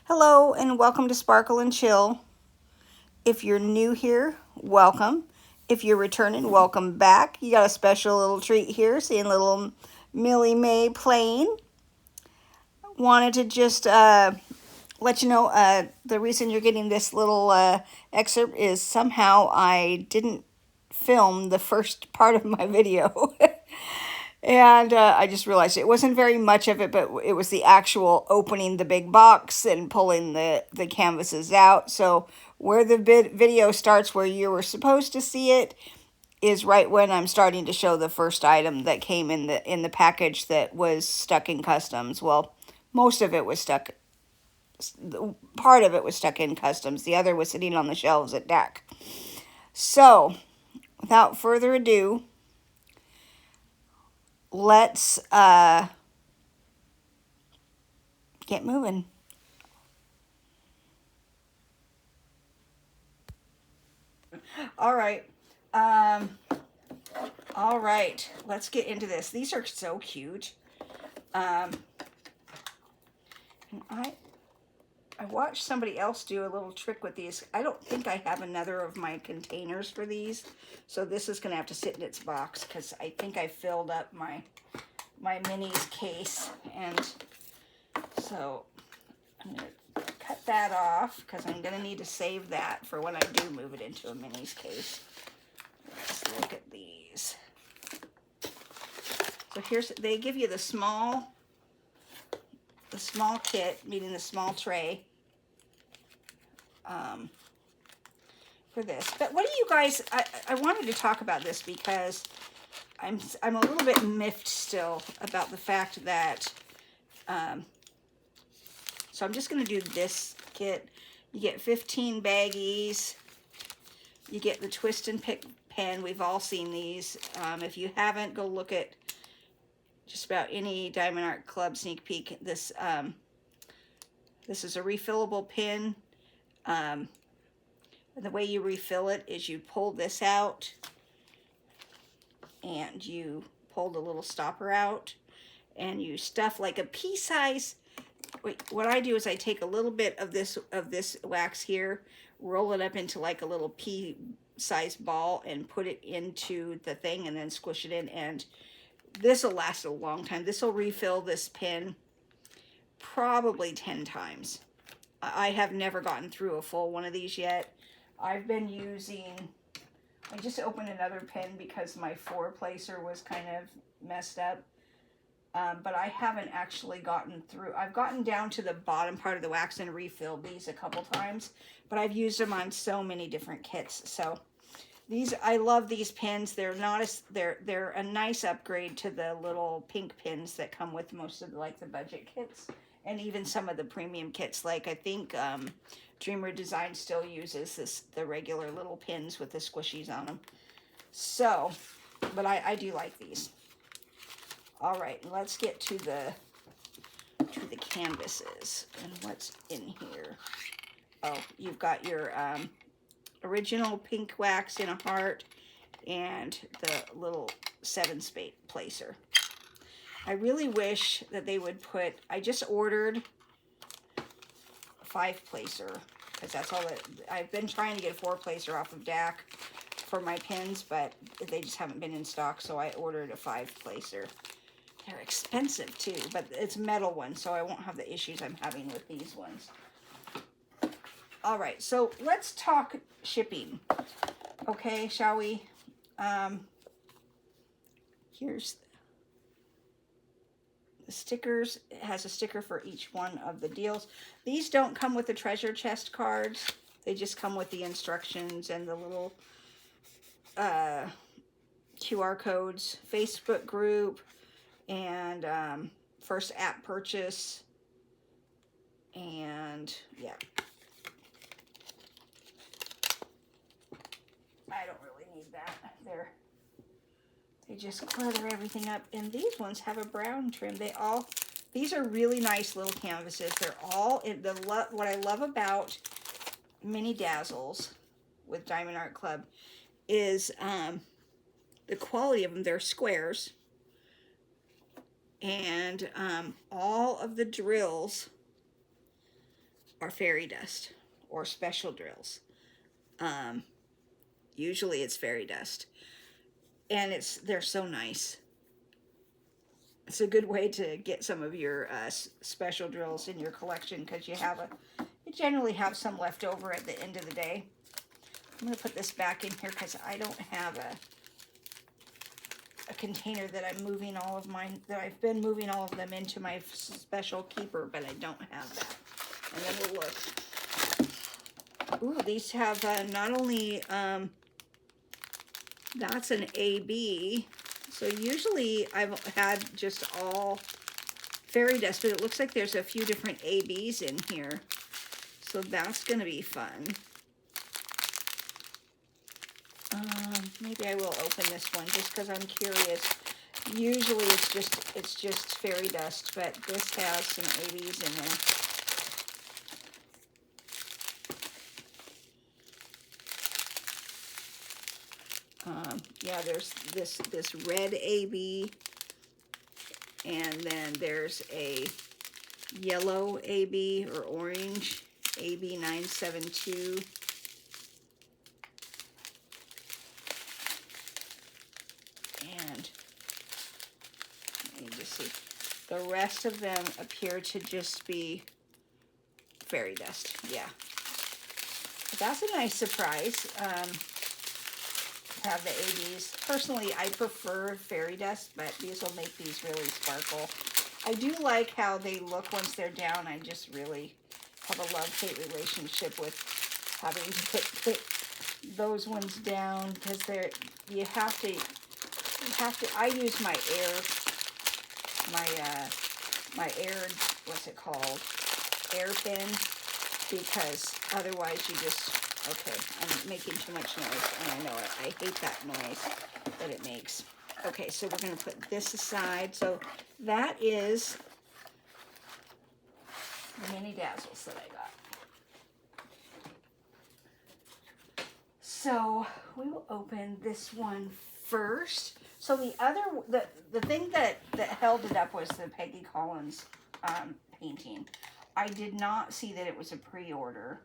Hello and welcome to Sparkle and Chill. If you're new here, welcome. If you're returning, welcome back. You got a special little treat here, seeing little Millie Mae playing. Wanted to just let you know the reason you're getting this little excerpt is somehow I didn't film the first part of my video. And I just realized it wasn't very much of it, but it was the actual opening the big box and pulling the canvases out. So where the video starts, where you were supposed to see it, is right when I'm starting to show the first item that came in the package that was stuck in customs. Well, most of it was stuck. Part of it was stuck in customs. The other was sitting on the shelves at DAC. So without further ado, let's get moving. All right. All right. Let's get into this. These are so cute. And I watched somebody else do a little trick with these. I don't think I have another of my containers for these, so this is going to have to sit in its box because I think I filled up my minis case, and so I'm going to cut that off because I'm going to need to save that for when I do move it into a minis case. Let's look at these. So here's, they give you the small kit, meaning the small tray, for this. But what do you guys, I wanted to talk about this because I'm a little bit miffed still about the fact that, so I'm just going to do this kit. You get 15 baggies. You get the twist and pick pen. We've all seen these. If you haven't, go look at just about any Diamond Art Club sneak peek. This is a refillable pin. And the way you refill it is you pull this out and you pull the little stopper out and you stuff like a pea size. What I do is I take a little bit of this wax here, roll it up into like a little pea sized ball and put it into the thing and then squish it in, and this will last a long time. This will refill this pin probably 10 times. I have never gotten through a full one of these yet. I've been using, I just opened another pin because my 4-placer was kind of messed up. But I haven't actually gotten through. I've gotten down to the bottom part of the wax and refilled these a couple times, but I've used them on so many different kits. So these, I love these pins. They're not as, they're a nice upgrade to the little pink pins that come with most of like the budget kits and even some of the premium kits. Like I think Dreamer Design still uses the regular little pins with the squishies on them. So, but I do like these. All right, let's get to the canvases and what's in here. Oh, you've got your original pink wax in a heart and the little 7-spade placer. I really wish that they would put, I just ordered a 5-placer because that's all that, I've been trying to get a 4-placer off of DAC for my pins, but they just haven't been in stock, so I ordered a 5-placer. They're expensive too, but it's metal ones, so I won't have the issues I'm having with these ones. All right, so let's talk shipping. Okay, shall we? Here's the stickers. It has a sticker for each one of the deals. These don't come with the treasure chest cards. They just come with the instructions and the little QR codes, Facebook group, and first app purchase, and yeah, I don't really need that. They just clutter everything up, and these ones have a brown trim. These are really nice little canvases. They're all in what I love about Mini Dazzles with Diamond Art Club is the quality of them. They're squares. And all of the drills are fairy dust or special drills. Usually it's fairy dust, and they're so nice. It's a good way to get some of your special drills in your collection, because you generally have some left over at the end of the day. I'm going to put this back in here because I don't have a container that I'm moving all of mine, that I've been moving all of them into my special keeper, but I don't have that. And then we'll look. Ooh, these have not only, that's an AB. So usually I've had just all fairy dust, but it looks like there's a few different ABs in here. So that's going to be fun. Maybe I will open this one just because I'm curious. Usually it's just fairy dust, but this has some ABs in there. Yeah, there's this red AB, and then there's a yellow AB or orange AB 972. And let me just see. The rest of them appear to just be fairy dust. Yeah. But that's a nice surprise. Have the ABs. Personally, I prefer fairy dust, but these will make these really sparkle. I do like how they look once they're down. I just really have a love-hate relationship with having to put those ones down, because you have to, I use my air, what's it called? Air pin, because otherwise you just, okay, I'm making too much noise, and I know it. I hate that noise that it makes. Okay, so we're going to put this aside. So that is the Mini Dazzles that I got. So we will open this one first. So the thing that held it up was the Peggy Collins painting. I did not see that it was a pre-order.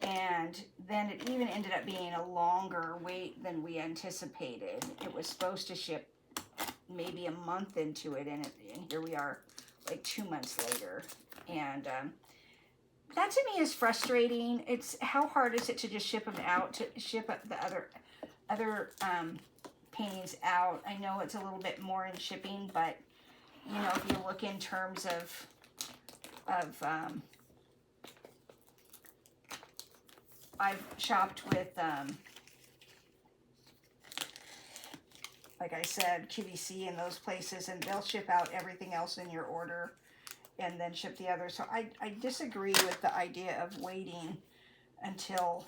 And then it even ended up being a longer wait than we anticipated. It was supposed to ship maybe a month into it, and here we are like 2 months later. And that to me is frustrating. It's how hard is it to just ship them out, to ship up the other paintings out. I know it's a little bit more in shipping, but you know, if you look in terms of I've shopped with, like I said, QVC and those places, and they'll ship out everything else in your order and then ship the other. So I disagree with the idea of waiting until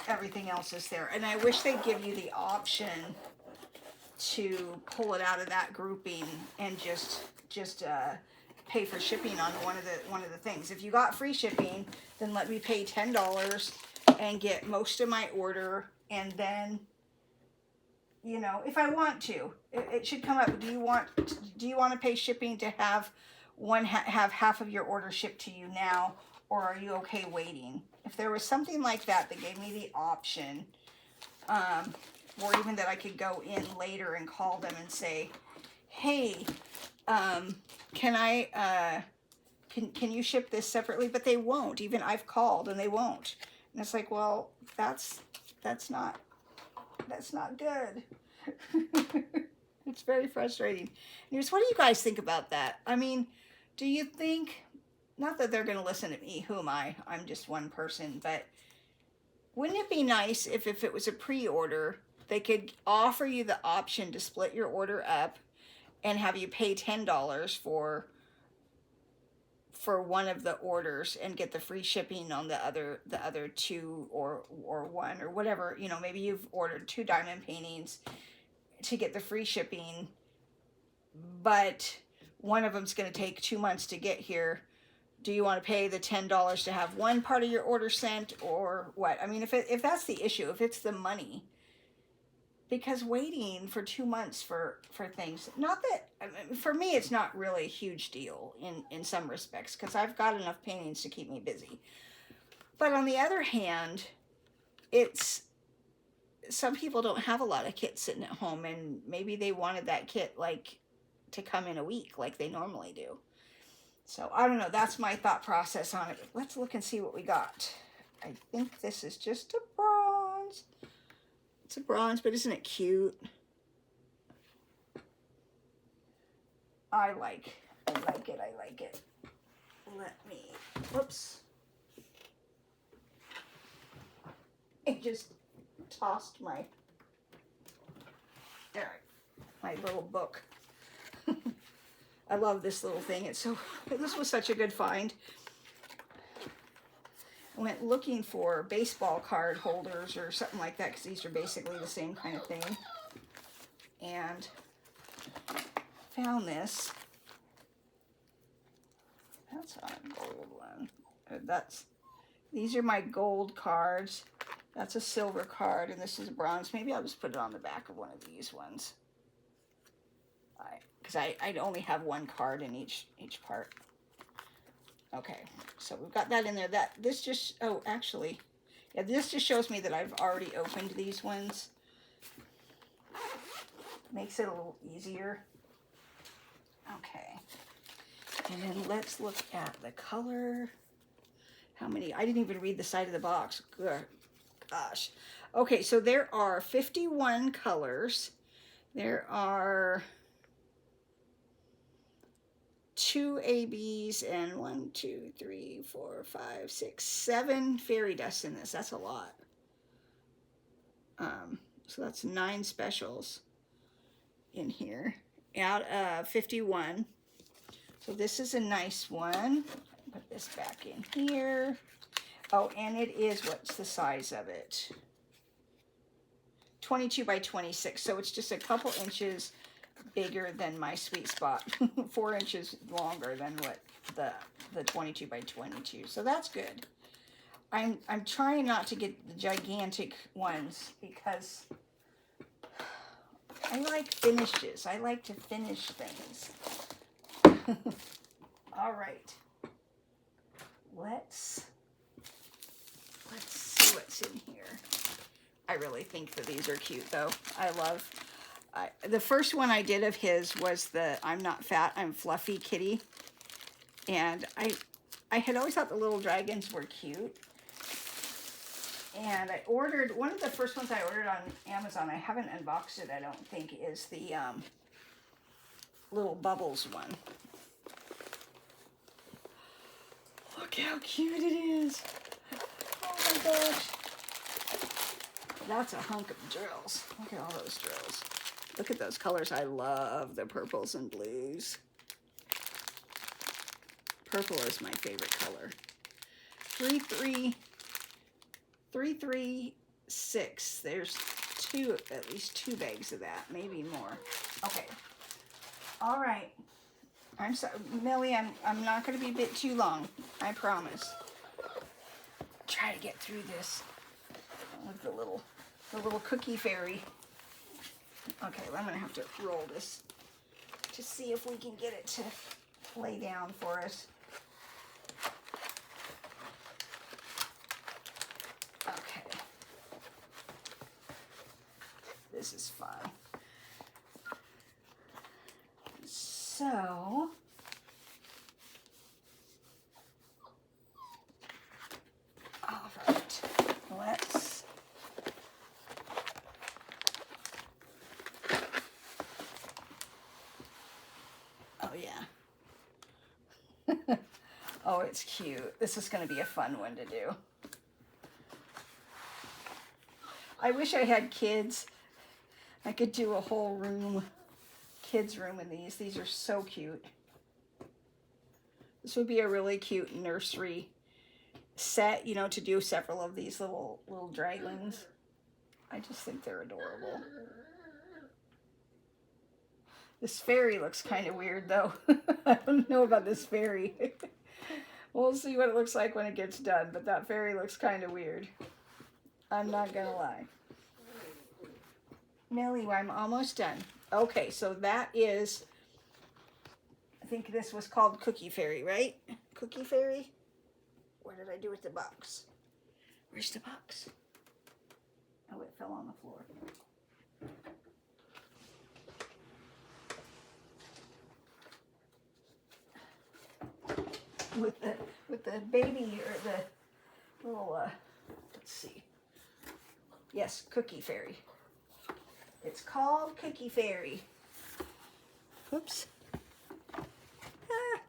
everything else is there. And I wish they'd give you the option to pull it out of that grouping and just pay for shipping on one of the things. If you got free shipping, then let me pay $10 and get most of my order, and then, you know, if I want to, it should come up. Do you want to pay shipping to have have half of your order shipped to you now, or are you okay waiting? If there was something like that that gave me the option, or even that I could go in later and call them and say, hey, can you ship this separately? But they won't. Even I've called and they won't. And it's like, well, that's not good. It's very frustrating. Anyways, what do you guys think about that? I mean, do you think, not that they're going to listen to me, who am I? I'm just one person, but wouldn't it be nice if it was a pre-order, they could offer you the option to split your order up and have you pay $10 for one of the orders and get the free shipping on the other two, or one, or whatever. You know, maybe you've ordered 2 diamond paintings to get the free shipping, but one of them's going to take 2 months to get here. Do you want to pay the $10 to have one part of your order sent, or what? I mean, if that's the issue, if it's the money, because waiting for 2 months for things, not that, I mean, for me it's not really a huge deal in some respects, because I've got enough paintings to keep me busy. But on the other hand, it's, some people don't have a lot of kits sitting at home, and maybe they wanted that kit like to come in a week like they normally do. So I don't know, that's my thought process on it. Let's look and see what we got. I think this is just a bronze. It's a bronze, but isn't it cute? I like it. Let me, whoops. It just tossed my, there, my little book. I love this little thing. It's so, this was such a good find. I went looking for baseball card holders or something like that, because these are basically the same kind of thing. And found this. That's a gold one. These are my gold cards. That's a silver card, and this is bronze. Maybe I'll just put it on the back of one of these ones. Because I only have one card in each part. Okay, so we've got that in there. This just, oh, actually, yeah, this just shows me that I've already opened these ones. Makes it a little easier. Okay, and then let's look at the color. How many? I didn't even read the side of the box. Gosh. Okay, so there are 51 colors. There are 2 ABs and 1, 2, 3, 4, 5, 6, 7 fairy dusts in this. That's a lot. So that's 9 specials in here out of 51. So this is a nice one. Put this back in here. Oh, and it is, what's the size of it? 22 by 26. So it's just a couple inches bigger than my sweet spot. 4 inches longer than what the 22 by 22. So that's good. I'm trying not to get the gigantic ones because I like finishes. I like to finish things. All right. Let's see what's in here. I really think that these are cute though. The first one I did of his was the I'm Not Fat, I'm Fluffy kitty. And I had always thought the little dragons were cute. And I ordered, one of the first ones I ordered on Amazon, I haven't unboxed it, I don't think, is the little bubbles one. Look how cute it is. Oh my gosh. That's a hunk of drills. Look at all those drills. Look at those colors. I love the purples and blues. Purple is my favorite color. 336. There's at least two bags of that, maybe more. Okay. All right. I'm sorry, Millie, I'm not going to be a bit too long. I promise. Try to get through this with the little cookie fairy. Okay, well, I'm going to have to roll this to see if we can get it to lay down for us. Okay. This is fun. So, all right, let's, oh yeah. Oh, it's cute. This is going to be a fun one to do. I wish I had kids. I could do a whole room, kids room in these. These are so cute. This would be a really cute nursery set, you know, to do several of these little dragons. I just think they're adorable. This fairy looks kind of weird though. I don't know about this fairy. We'll see what it looks like when it gets done, but that fairy looks kind of weird. I'm not gonna lie. Millie, I'm almost done. Okay, so that is, I think this was called Cookie Fairy, right? Cookie Fairy? What did I do with the box? Where's the box? Oh, it fell on the floor. With the baby, or the little, let's see. Yes, Cookie Fairy. It's called Cookie Fairy. Oops. Ah.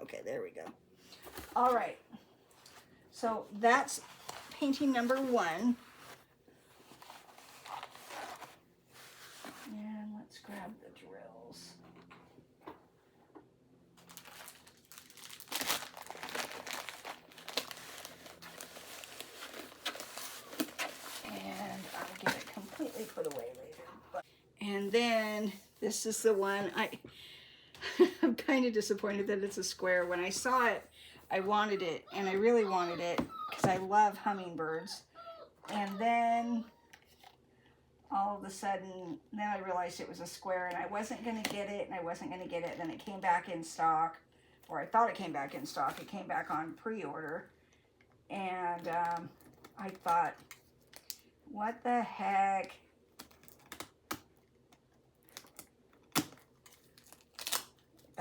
Okay, there we go. All right. So that's painting number 1. And let's grab the drills. And I'll get it completely put away later. And then this is the one I'm kind of disappointed that it's a square. When I saw it, I wanted it, and I really wanted it because I love hummingbirds. And then all of a sudden, then I realized it was a square, and I wasn't going to get it, and I wasn't going to get it. Then it came back in stock, or I thought it came back in stock. It came back on pre-order, and I thought, what the heck?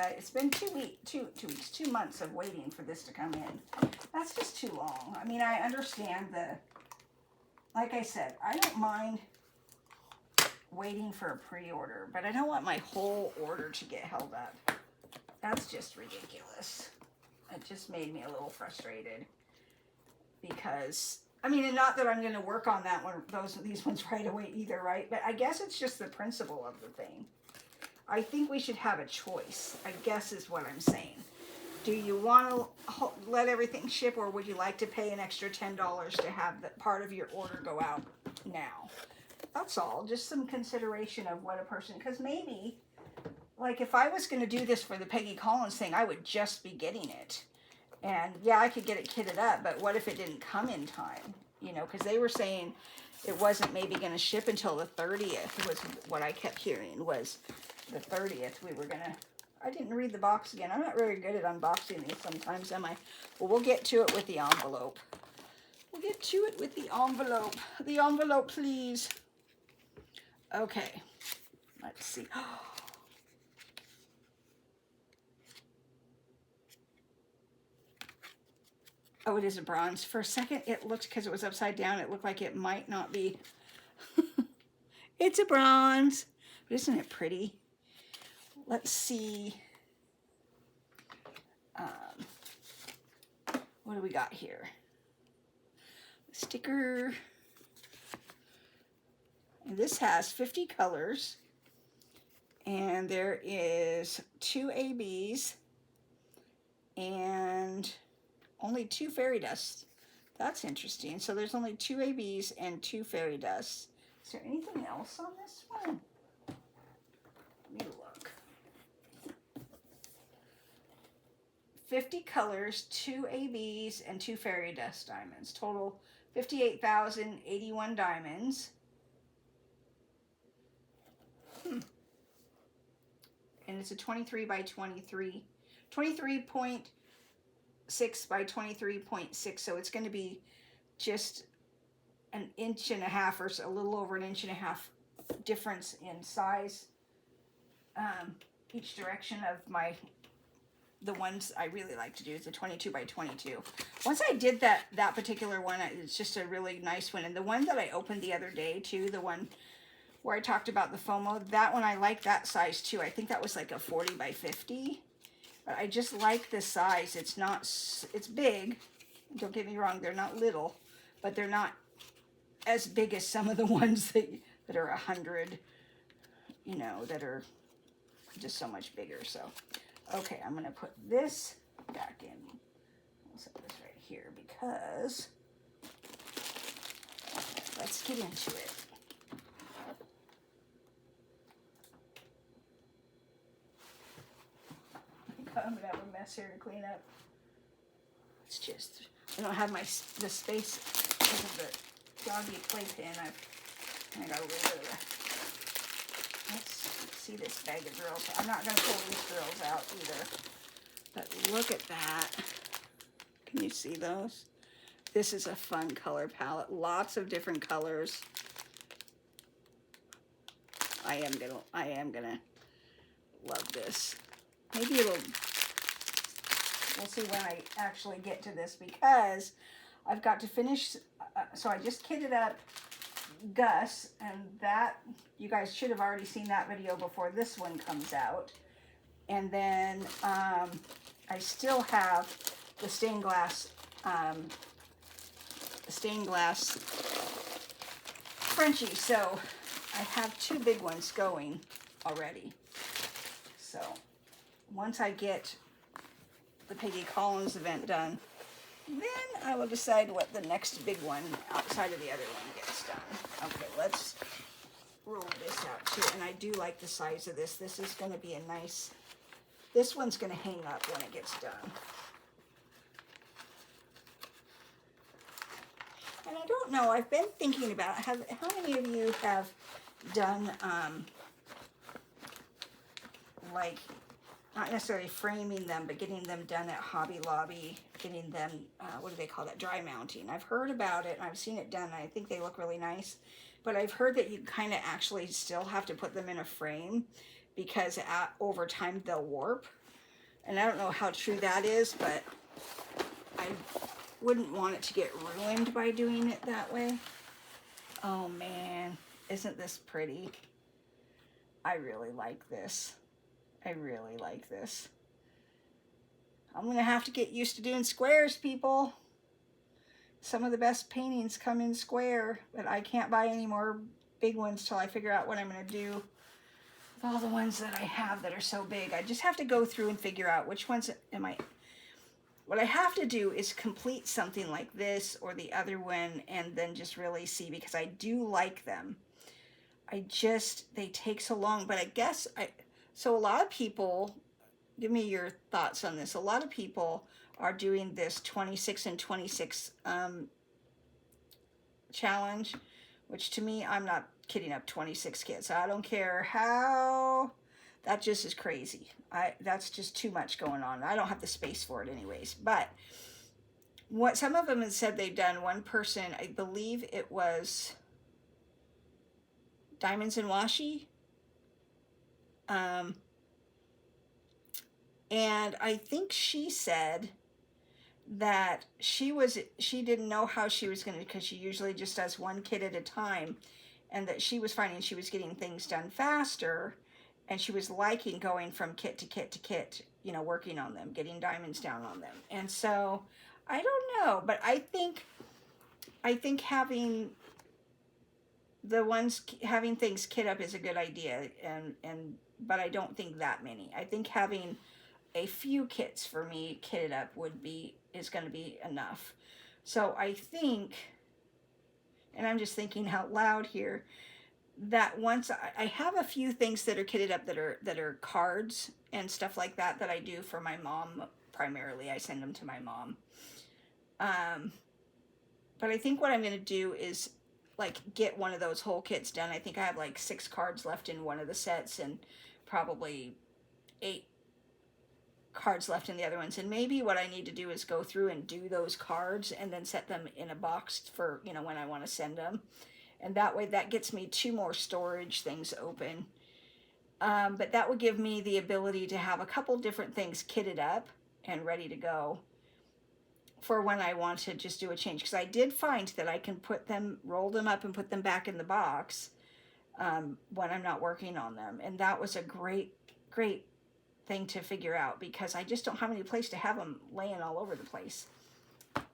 It's been 2 months of waiting for this to come in. That's just too long. I mean, I understand like I said, I don't mind waiting for a pre-order, but I don't want my whole order to get held up. That's just ridiculous. It just made me a little frustrated because, I mean, and not that I'm going to work on that one, these ones right away either, right? But I guess it's just the principle of the thing. I think we should have a choice, I guess is what I'm saying. Do you want to let everything ship, or would you like to pay an extra $10 to have that part of your order go out now? That's all. Just some consideration of what a person, because maybe, like if I was going to do this for the Peggy Collins thing, I would just be getting it. And yeah, I could get it kitted up, but what if it didn't come in time? You know, because they were saying it wasn't maybe going to ship until the 30th, was what I kept hearing, was the 30th we were going to. I didn't read the box again. I'm not very good at unboxing these sometimes, am I? Well, we'll get to it with the envelope. We'll get to it with the envelope. The envelope, please. Okay. Let's see. Oh, it is a bronze. For a second, it looked, because it was upside down, it looked like it might not be. It's a bronze. But isn't it pretty? Let's see. What do we got here? Sticker. And this has 50 colors. And there is 2 ABs and only 2 fairy dusts. That's interesting. So there's only 2 ABs and 2 fairy dusts. Is there anything else on this one? Let me look. 50 colors, 2 ABs, and 2 fairy dust diamonds. Total 58,081 diamonds. And it's a 23 by 23, 23.6 by 23.6. So it's going to be just an inch and a half, or a little over an inch and a half difference in size. Each direction of the ones I really like to do is a 22 by 22. Once I did that particular one, it's just a really nice one. And the one that I opened the other day too, the one where I talked about the FOMO, that one I like that size too. I think that was like a 40 by 50. But I just like this size. It's not, it's big. Don't get me wrong, they're not little, but they're not as big as some of the ones that are 100, you know, that are just so much bigger. So, okay, I'm going to put this back in. I'll set this right here because let's get into it. I'm gonna have a mess here to clean up. It's just, I don't have the space because of the doggy playpen. I got a little bit of let's see this bag of drills. I'm not going to pull these drills out either. But look at that. Can you see those? This is a fun color palette. Lots of different colors. I am gonna love this. Maybe we'll see when I actually get to this, because I've got to finish. So I just kitted up Gus, and that, you guys should have already seen that video before this one comes out. And then I still have the stained glass Frenchie. So I have two big ones going already. So once I get the Peggy Collins event done, then I will decide what the next big one outside of the other one gets done. Okay, let's roll this out too. And I do like the size of this. This is going to be a nice, this one's going to hang up when it gets done. And I don't know, I've been thinking about, how many of you have done, like, not necessarily framing them, but getting them done at Hobby Lobby, getting them, what do they call that, dry mounting. I've heard about it, and I've seen it done, and I think they look really nice. But I've heard that you kind of actually still have to put them in a frame, because over time they'll warp. And I don't know how true that is, but I wouldn't want it to get ruined by doing it that way. Oh man, isn't this pretty? I really like this. I really like this. I'm gonna have to get used to doing squares, people. Some of the best paintings come in square, but I can't buy any more big ones till I figure out what I'm gonna do with all the ones that I have that are so big. I just have to go through and figure out which ones am I. What I have to do is complete something like this or the other one, and then just really see, because I do like them. They take so long, but I guess so a lot of people, give me your thoughts on this. A lot of people are doing this 26 and 26 challenge, which to me, I'm not kitting up 26 kits. I don't care how, that just is crazy. That's just too much going on. I don't have the space for it anyways. But what some of them have said they've done, one person, I believe it was Diamonds and Washi. And I think she said that she didn't know how she was going to, because she usually just does one kit at a time, and that she was finding she was getting things done faster, and she was liking going from kit to kit to kit, you know, working on them, getting diamonds down on them. And so I don't know, but I think having having things kit up is a good idea, but I don't think that many. I think having a few kits for me kitted up is going to be enough. So I think, and I'm just thinking out loud here, that once I have a few things that are kitted up that are cards and stuff like that I do for my mom primarily. I send them to my mom. But I think what I'm going to do is like get one of those whole kits done. I think I have like 6 cards left in one of the sets and probably 8 cards left in the other ones. And maybe what I need to do is go through and do those cards and then set them in a box for, you know, when I want to send them. And that way that gets me 2 more storage things open. But that would give me the ability to have a couple different things kitted up and ready to go for when I want to just do a change. Because I did find that I can roll them up and put them back in the box when I'm not working on them. And that was a great thing to figure out, because I just don't have any place to have them laying all over the place.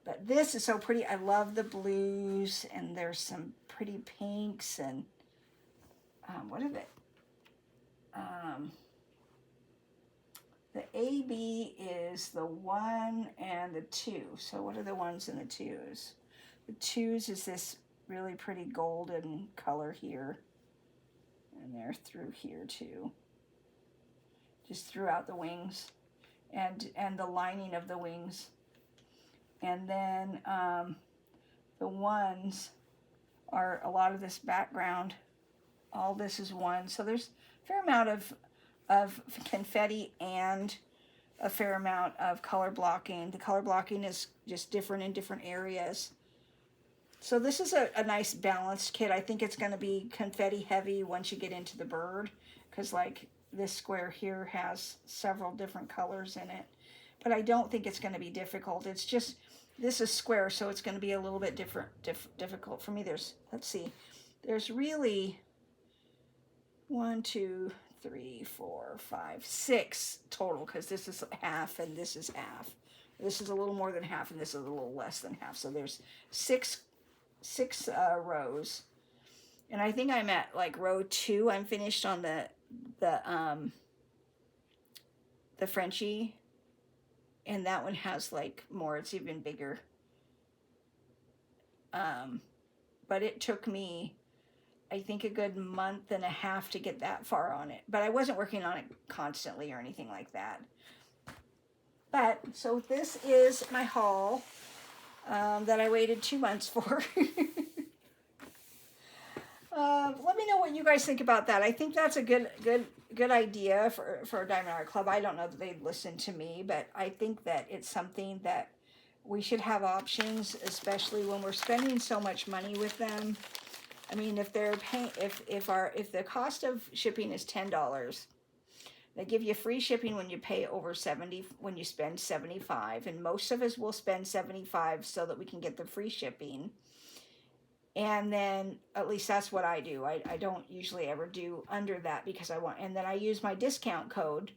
But this is so pretty. I love the blues, and there's some pretty pinks, and what is it? The AB is the 1 and the 2. So what are the 1s and the 2s? The 2s is this really pretty golden color here, and they're through here too, just throughout the wings and the lining of the wings. And then the 1s are a lot of this background all this is one. So there's a fair amount of confetti and a fair amount of color blocking. The color blocking is just different in different areas. So this is a nice balanced kit. I think it's going to be confetti heavy once you get into the bird, because like this square here has several different colors in it. But I don't think it's going to be difficult. It's just, this is square, so it's going to be a little bit difficult for me. Let's see, there's really 1, 2, 3, 4, 5, 6 total, because this is half and this is half. This is a little more than half and this is a little less than half. So there's six rows. And I think I'm at like row 2. I'm finished on the Frenchie. And that one has like more, it's even bigger. But it took me, I think, a good month and a half to get that far on it. But I wasn't working on it constantly or anything like that. But, so this is my haul that I waited 2 months for. Let me know what you guys think about that. I think that's a good idea for a Diamond Art Club. I don't know that they'd listen to me, but I think that it's something that we should have options, especially when we're spending so much money with them. I mean, if they're paying, if the cost of shipping is $10, they give you free shipping when you pay over 70, when you spend 75, and most of us will spend 75 so that we can get the free shipping. And then, at least that's what I do. I don't usually ever do under that because I want, and then I use my discount code,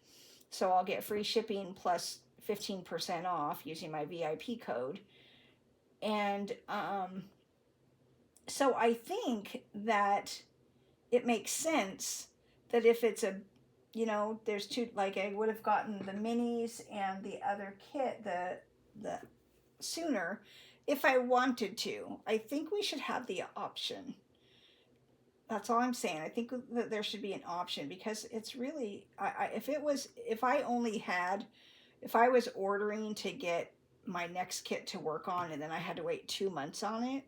so I'll get free shipping plus 15% off using my VIP code. And so I think that it makes sense that if it's a, you know, there's two, like I would have gotten the minis and the other kit, the sooner, if I wanted to. I think we should have the option. That's all I'm saying. I think that there should be an option, because it's really, if I was ordering to get my next kit to work on and then I had to wait 2 months on it,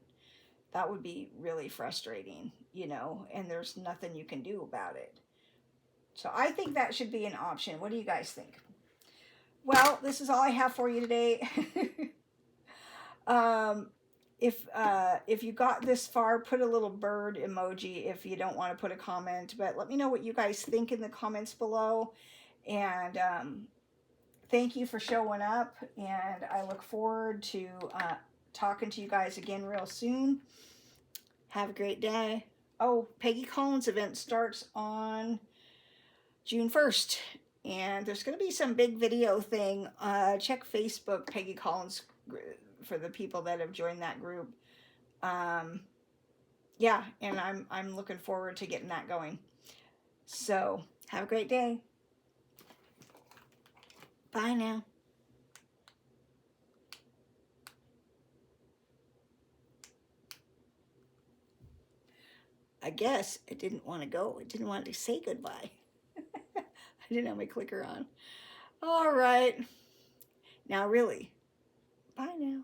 that would be really frustrating, you know, and there's nothing you can do about it. So I think that should be an option. What do you guys think? Well, this is all I have for you today. If you got this far, put a little bird emoji if you don't want to put a comment, but let me know what you guys think in the comments below. And thank you for showing up, and I look forward to talking to you guys again real soon. Have a great day. Oh, Peggy Collins event starts on June 1st, and there's going to be some big video thing. Check Facebook, Peggy Collins, for the people that have joined that group. Yeah, and I'm looking forward to getting that going. So have a great day. Bye now. I guess it didn't want to go. It didn't want to say goodbye. I didn't have my clicker on. All right. Now really, bye now.